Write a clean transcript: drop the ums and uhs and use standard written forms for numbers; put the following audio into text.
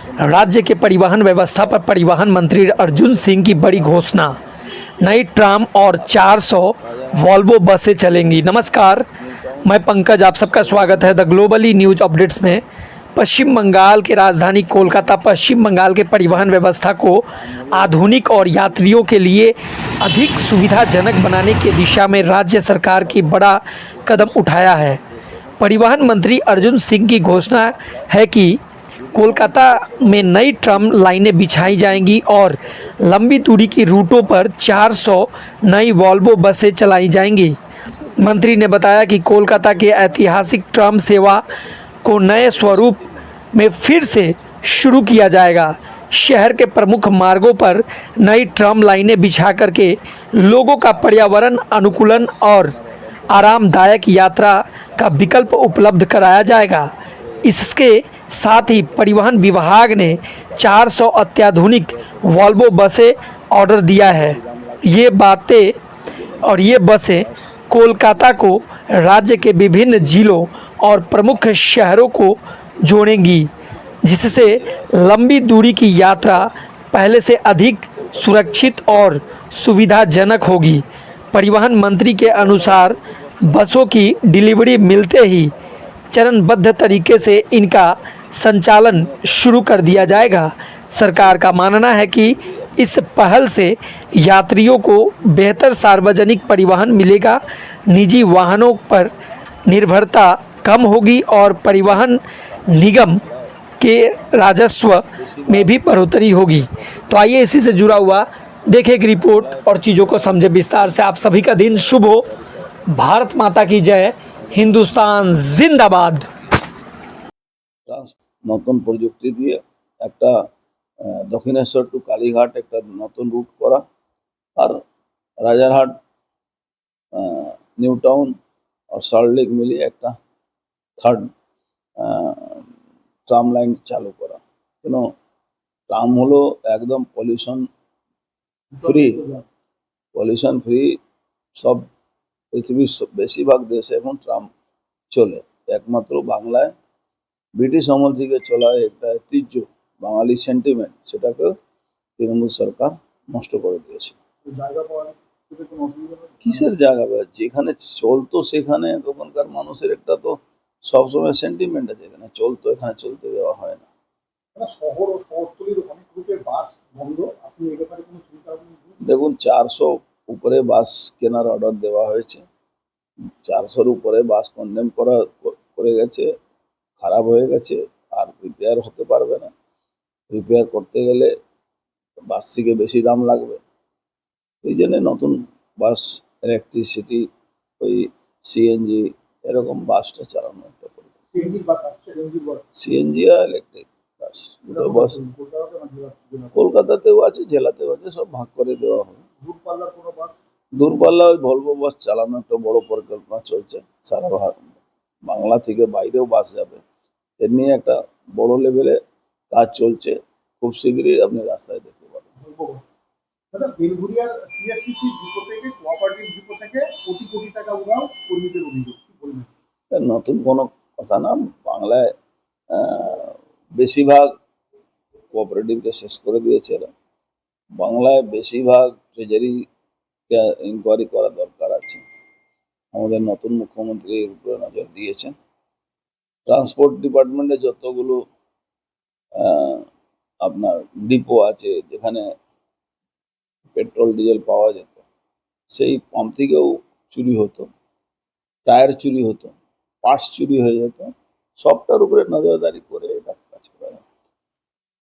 राज्य के परिवहन व्यवस्था पर परिवहन मंत्री अर्जुन सिंह की बड़ी घोषणा। नई ट्राम और 400 वॉल्वो बसें चलेंगी। नमस्कार, मैं पंकज, आप सबका स्वागत है द ग्लोबली न्यूज अपडेट्स में। पश्चिम बंगाल के राजधानी कोलकाता पश्चिम बंगाल के परिवहन व्यवस्था को आधुनिक और यात्रियों के लिए अधिक सुविधाजनक बनाने की दिशा में राज्य सरकार की बड़ा कदम उठाया है। परिवहन मंत्री अर्जुन सिंह की घोषणा है कि कोलकाता में नई ट्राम लाइनें बिछाई जाएंगी और लंबी दूरी की रूटों पर 400 नई वॉल्वो बसें चलाई जाएंगी। मंत्री ने बताया कि कोलकाता के ऐतिहासिक ट्राम सेवा को नए स्वरूप में फिर से शुरू किया जाएगा। शहर के प्रमुख मार्गों पर नई ट्राम लाइनें बिछा करके लोगों का पर्यावरण अनुकूलन और आरामदायक यात्रा का विकल्प उपलब्ध कराया जाएगा। इसके साथ ही परिवहन विभाग ने 400 अत्याधुनिक वॉल्वो बसें ऑर्डर दिया है। ये बसें कोलकाता को राज्य के विभिन्न जिलों और प्रमुख शहरों को जोड़ेंगी, जिससे लंबी दूरी की यात्रा पहले से अधिक सुरक्षित और सुविधाजनक होगी। परिवहन मंत्री के अनुसार बसों की डिलीवरी मिलते ही चरणबद्ध तरीके से इनका संचालन शुरू कर दिया जाएगा। सरकार का मानना है कि इस पहल से यात्रियों को बेहतर सार्वजनिक परिवहन मिलेगा, निजी वाहनों पर निर्भरता कम होगी और परिवहन निगम के राजस्व में भी बढ़ोतरी होगी। तो आइए इसी से जुड़ा हुआ देखें एक रिपोर्ट और चीज़ों को समझे विस्तार से। आप सभी का दिन शुभ हो। भारत माता की जय। हिंदुस्तान जिंदाबाद। নতুন প্রযুক্তি দিয়ে একটা দক্ষিণেশ্বর টু কালীঘাট একটা নতুন রুট করা, আর রাজারহাট নিউ টাউন আর সল্টলেক মিলিয়ে একটা থার্ড ট্রাম লাইন চালু করা। কেন ট্রাম হলো একদম পলিউশন ফ্রি। সব পৃথিবীর বেশিরভাগ দেশে এখন ট্রাম চলে। একমাত্র বাংলায় ব্রিটিশ আমল থেকে চলা একটা ঐতিহ্য, বাঙালি সেন্টিমেন্ট, সেটাকে তৃণমূল সরকার নষ্ট করে দিয়েছে। কিসের জায়গা? যেখানে চলতো সেখানে তখনকার মানুষের একটা তো সবসময় সেন্টিমেন্ট আছে, যেখানে চলতো এখানে চলতে দেওয়া হয় না। দেখুন, 400 উপরে বাস কেনার অর্ডার দেওয়া হয়েছে। 400-র উপরে বাস কন্ডেম করে গেছে, খারাপ হয়ে গেছে, আর রিপেয়ার হতে পারবে না। রিপেয়ার করতে গেলে বাস থেকে বেশি দাম লাগবে। এই জন্য নতুন বাস, ইলেকট্রিসিটি, ওই সিএনজি এরকম বাসটা চালানো একটা করবে। সিএনজি আর ইলেকট্রিক বাস, দুটো বাস কলকাতাতেও আছে, জেলাতেও আছে, সব ভাগ করে দেওয়া হবে। দূরপাল্লা ওই ভলভো বাস চালানো একটা বড় পরিকল্পনা চলছে। সারা বাংলা থেকে বাইরেও বাস যাবে, এর নিয়ে একটা বড় লেভেলে কাজ চলছে। খুব শীঘ্রই আপনি রাস্তায় দেখতে পাবেন। নতুন কোনো কথা না। বাংলায় বেশিরভাগ কোঅপারেটিভকে শেষ করে দিয়েছে এরা। বাংলায় বেশিরভাগ ট্রেজারি ইনকোয়ারি করা দরকার আছে। আমাদের নতুন মুখ্যমন্ত্রী এর উপরে নজর দিয়েছেন। ট্রান্সপোর্ট ডিপার্টমেন্টে যতগুলো আপনার ডিপো আছে, যেখানে পেট্রোল ডিজেল পাওয়া যেত, সেই পাম্প থেকেও চুরি হতো, টায়ার চুরি হতো, পার্টস চুরি হয়ে যেত। সবটার উপরে নজরদারি করে এটা কাজ করা হয়।